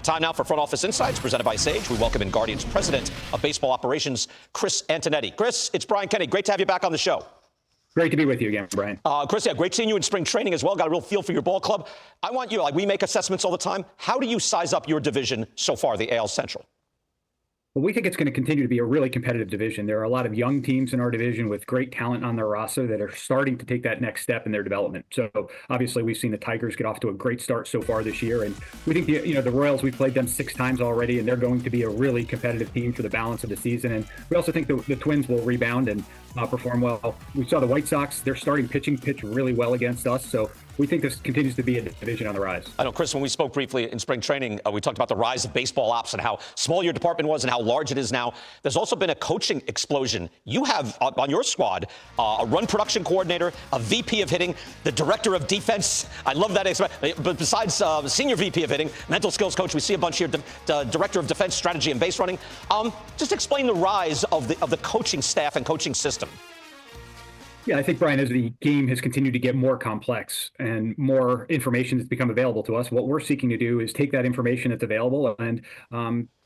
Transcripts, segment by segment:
Time now for Front Office Insights, presented by Sage. We welcome in Guardian's president of baseball operations, Chris Antonetti. Chris, it's Brian Kennedy. Great to have you back on the show. Great to be with you again, Brian. Chris, yeah, great seeing you in spring training as well. Got a real feel for your ball club. I want you, like we make assessments all the time. How do you size up your division so far, the AL Central? Well, we think it's going to continue to be a really competitive division. There are a lot of young teams in our division with great talent on their roster that are starting to take that next step in their development. So obviously we've seen the Tigers get off to a great start so far this year. And we think the Royals, we've played them 6 times already, and they're going to be a really competitive team for the balance of the season. And we also think the Twins will rebound and perform well. We saw the White Sox, their starting pitching pitch really well against us. So we think this continues to be a division on the rise. I know, Chris, when we spoke briefly in spring training, we talked about the rise of baseball ops and how small your department was and how large it is now. There's also been a coaching explosion. You have on your squad a run production coordinator, a VP of hitting, the director of defense. I love that. But besides senior VP of hitting, mental skills coach, we see a bunch here, the director of defense strategy and base running. Just explain the rise of the coaching staff and coaching system. Yeah, I think, Brian, as the game has continued to get more complex and more information has become available to us, what we're seeking to do is take that information that's available and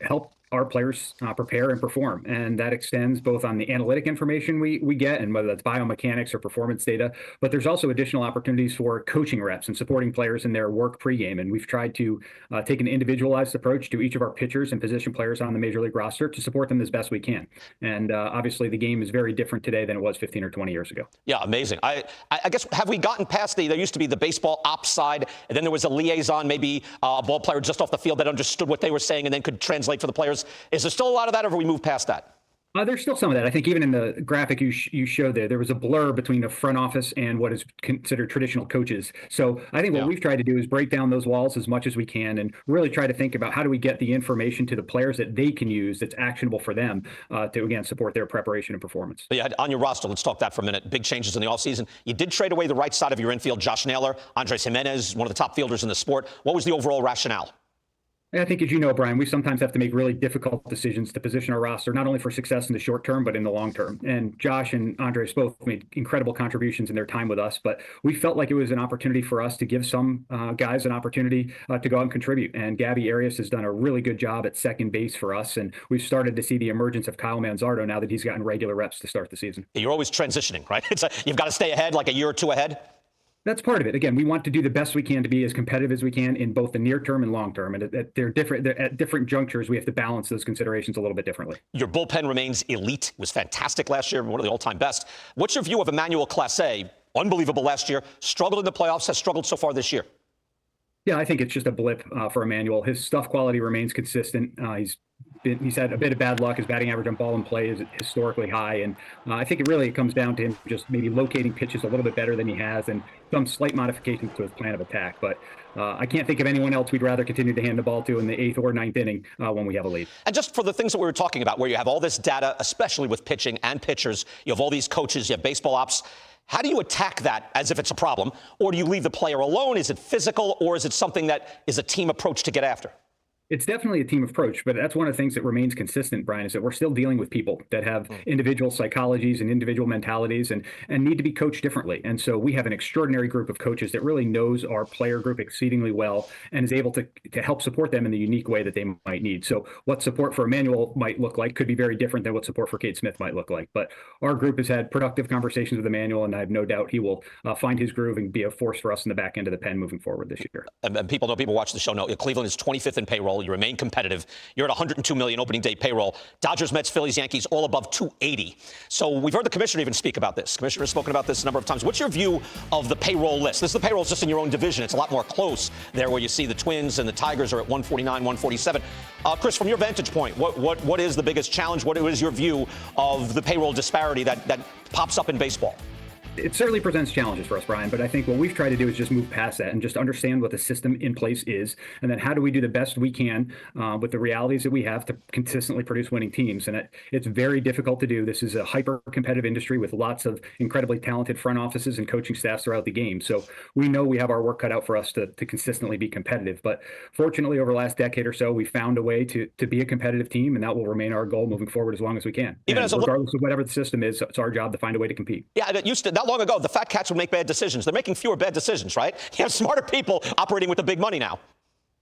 help our players prepare and perform. And that extends both on the analytic information we get, and whether that's biomechanics or performance data, but there's also additional opportunities for coaching reps and supporting players in their work pregame. And we've tried to take an individualized approach to each of our pitchers and position players on the Major League roster to support them as best we can. And obviously the game is very different today than it was 15 or 20 years ago. Yeah, amazing. I guess, have we gotten past there used to be the baseball ops side, and then there was a liaison, maybe a ball player just off the field that understood what they were saying and then could translate for the players. Is there still a lot of that, or have we moved past that? There's still some of that. I think even in the graphic you showed there was a blur between the front office and what is considered traditional coaches. So I think what we've tried to do is break down those walls as much as we can and really try to think about how do we get the information to the players that they can use that's actionable for them to, again, support their preparation and performance. But yeah, on your roster, let's talk that for a minute. Big changes in the offseason. You did trade away the right side of your infield, Josh Naylor, Andres Jimenez, one of the top fielders in the sport. What was the overall rationale? I think, as you know, Brian, we sometimes have to make really difficult decisions to position our roster, not only for success in the short term, but in the long term. And Josh and Andres both made incredible contributions in their time with us, but we felt like it was an opportunity for us to give some guys an opportunity to go out and contribute. And Gabby Arias has done a really good job at second base for us. And we've started to see the emergence of Kyle Manzardo now that he's gotten regular reps to start the season. You're always transitioning, right? You've got to stay ahead, like a year or two ahead. That's part of it. Again, we want to do the best we can to be as competitive as we can in both the near term and long term. And they're at different junctures. We have to balance those considerations a little bit differently. Your bullpen remains elite. It was fantastic last year, one of the all-time best. What's your view of Emmanuel Clase? Unbelievable last year. Struggled in the playoffs, has struggled so far this year. Yeah, I think it's just a blip for Emmanuel. His stuff quality remains consistent. He's had a bit of bad luck. His batting average on ball in play is historically high. And I think it really comes down to him just maybe locating pitches a little bit better than he has and some slight modifications to his plan of attack. But I can't think of anyone else we'd rather continue to hand the ball to in the 8th or 9th inning when we have a lead. And just for the things that we were talking about, where you have all this data, especially with pitching and pitchers, you have all these coaches, you have baseball ops. How do you attack that as if it's a problem? Or do you leave the player alone? Is it physical, or is it something that is a team approach to get after? It's definitely a team approach, but that's one of the things that remains consistent, Brian, is that we're still dealing with people that have individual psychologies and individual mentalities and need to be coached differently. And so we have an extraordinary group of coaches that really knows our player group exceedingly well and is able to help support them in the unique way that they might need. So what support for Emmanuel might look like could be very different than what support for Cade Smith might look like. But our group has had productive conversations with Emmanuel, and I have no doubt he will find his groove and be a force for us in the back end of the pen moving forward this year. And people watch the show know Cleveland is 25th in payroll. You remain competitive. You're at $102 million opening day payroll. Dodgers, Mets, Phillies, Yankees, all above 280. So we've heard the commissioner even speak about this. Commissioner has spoken about this a number of times. What's your view of the payroll list? This is the payroll just in your own division. It's a lot more close there, where you see the Twins and the Tigers are at 149, 147. Chris, from your vantage point, what is the biggest challenge? What is your view of the payroll disparity that pops up in baseball? It certainly presents challenges for us, Brian, but I think what we've tried to do is just move past that and just understand what the system in place is, and then how do we do the best we can with the realities that we have to consistently produce winning teams. And it's very difficult to do. This is a hyper-competitive industry with lots of incredibly talented front offices and coaching staffs throughout the game. So we know we have our work cut out for us to consistently be competitive. But fortunately, over the last decade or so, we found a way to be a competitive team, and that will remain our goal moving forward as long as we can. Even as regardless of whatever the system is, it's our job to find a way to compete. Yeah, it used to. Not long ago, the fat cats would make bad decisions. They're making fewer bad decisions, right? You have smarter people operating with the big money now.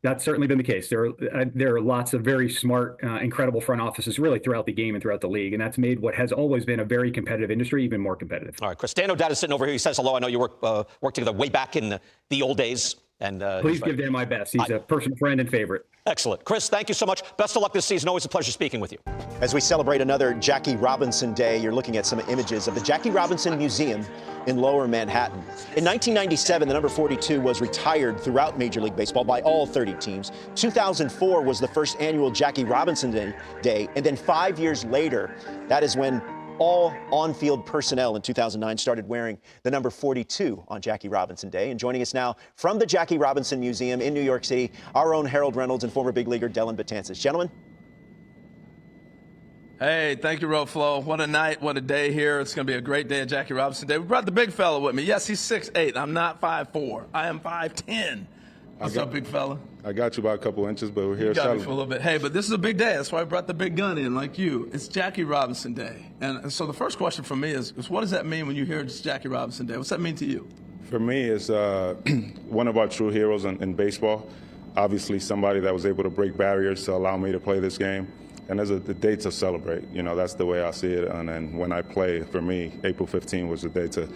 That's certainly been the case. There are lots of very smart, incredible front offices really throughout the game and throughout the league, and that's made what has always been a very competitive industry even more competitive. All right, Chris Antonetti is sitting over here. He says hello. I know you worked together way back in the old days. And please give Dan my best. He's a personal friend and favorite. Excellent. Chris, thank you so much. Best of luck this season. Always a pleasure speaking with you. As we celebrate another Jackie Robinson Day, you're looking at some images of the Jackie Robinson Museum in Lower Manhattan. In 1997, the number 42 was retired throughout Major League Baseball by all 30 teams. 2004 was the first annual Jackie Robinson Day. And then 5 years later, that is when all on-field personnel in 2009 started wearing the number 42 on Jackie Robinson Day. And joining us now from the Jackie Robinson Museum in New York City, our own Harold Reynolds and former big leaguer Dellin Betances. Gentlemen. Hey, thank you, Flo. What a night, what a day here. It's going to be a great day at Jackie Robinson Day. We brought the big fella with me. Yes, he's 6'8". I'm not 5'4". I am 5'10". What's up, big fella? I got you by a couple inches, but we're here. You got me for a little bit. Hey, but this is a big day. That's why I brought the big gun in, like you. It's Jackie Robinson Day. And so the first question for me is what does that mean when you hear it's Jackie Robinson Day? What's that mean to you? For me, it's one of our true heroes in baseball. Obviously, somebody that was able to break barriers to allow me to play this game. And there's a day to celebrate. You know, that's the way I see it. And then when I play, for me, April 15 was the day to,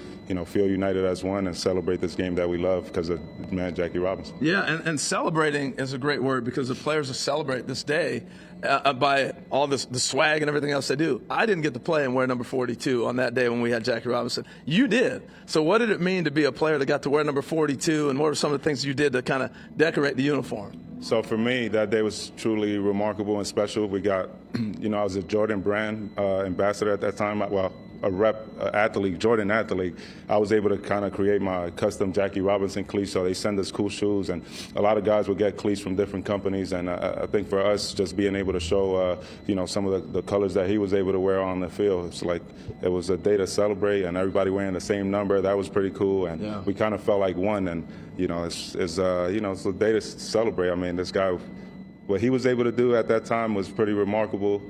feel united as one and celebrate this game that we love because of man Jackie Robinson. Yeah, and celebrating is a great word because the players will celebrate this day by all the swag and everything else they do. I didn't get to play and wear number 42 on that day when we had Jackie Robinson. You did. So what did it mean to be a player that got to wear number 42, and what were some of the things you did to kind of decorate the uniform? So for me, that day was truly remarkable and special. We got, I was a Jordan brand ambassador at that time. Jordan athlete. I was able to kind of create my custom Jackie Robinson cleats. So they send us cool shoes, and a lot of guys would get cleats from different companies. And I think for us, just being able to show, some of the colors that he was able to wear on the field, it's like it was a day to celebrate, and everybody wearing the same number. That was pretty cool, and we kind of felt like one. And it's a day to celebrate. I mean, this guy, what he was able to do at that time was pretty remarkable.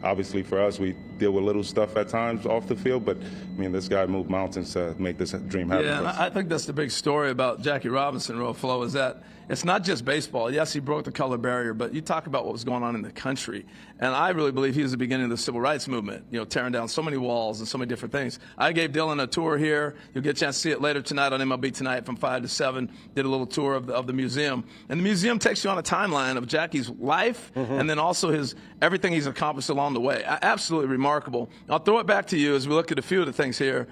Obviously, for us, we deal with little stuff at times off the field, but I mean, this guy moved mountains to make this dream happen. Yeah, and I think that's the big story about Jackie Robinson, Flo, is that it's not just baseball. Yes, he broke the color barrier, but you talk about what was going on in the country. And I really believe he was the beginning of the civil rights movement, tearing down so many walls and so many different things. I gave Dellin a tour here. You'll get a chance to see it later tonight on MLB Tonight from 5 to 7. Did a little tour of the museum. And the museum takes you on a timeline of Jackie's life and then also everything he's accomplished along the way. Absolutely remarkable. I'll throw it back to you as we look at a few of the things here.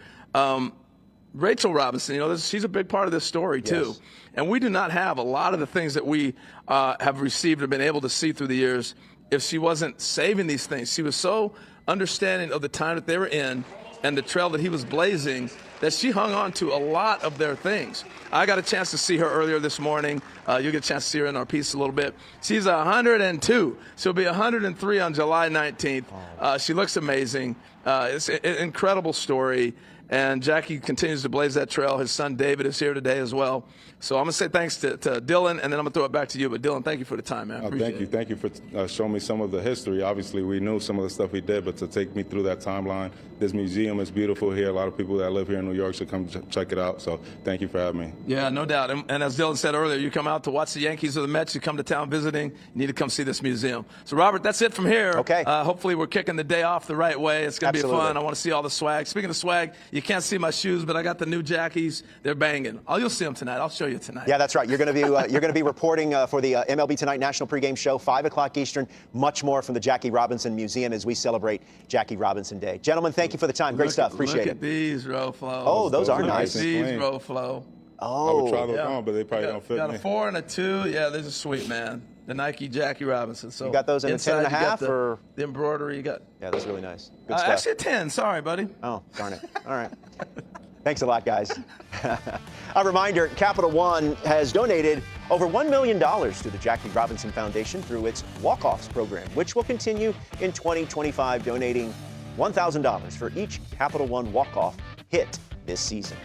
Rachel Robinson, she's a big part of this story, too. Yes. And we do not have a lot of the things that we have received or been able to see through the years if she wasn't saving these things. She was so understanding of the time that they were in and the trail that he was blazing that she hung on to a lot of their things. I got a chance to see her earlier this morning. You'll get a chance to see her in our piece a little bit. She's 102. She'll be 103 on July 19th. She looks amazing. It's an incredible story. And Jackie continues to blaze that trail. His son David is here today as well. So I'm going to say thanks to Dellin, and then I'm going to throw it back to you. But Dellin, thank you for the time, man. Thank you. Thank you for showing me some of the history. Obviously, we knew some of the stuff he did, but to take me through that timeline, this museum is beautiful here. A lot of people that live here in New York should come check it out. So thank you for having me. Yeah, no doubt. And as Dellin said earlier, you come out to watch the Yankees or the Mets, you come to town visiting, you need to come see this museum. So, Robert, that's it from here. Okay. Hopefully we're kicking the day off the right way. It's going to be fun. I want to see all the swag. Speaking of swag, you can't see my shoes, but I got the new Jackies. They're banging. You'll see them tonight. I'll show you tonight. Yeah, that's right. You're going to be reporting for the MLB Tonight National Pregame Show, 5 o'clock Eastern. Much more from the Jackie Robinson Museum as we celebrate Jackie Robinson Day. Gentlemen, thank you for the time. Great stuff. Appreciate it. Look at these, Flo. Oh, those are nice. Look at these, Flo. Oh, I would try those on, but they probably don't fit me. Got a 4 and a 2. Yeah, these are sweet, man. The Nike Jackie Robinson. So you got those in a 10.5 or the embroidery? You got. Yeah, that's really nice. Good stuff. Actually, a 10. Sorry, buddy. Oh, darn it. All right. Thanks a lot, guys. A reminder, Capital One has donated over $1 million to the Jackie Robinson Foundation through its Walk-Offs program, which will continue in 2025, donating $1,000 for each Capital One walk-off hit this season.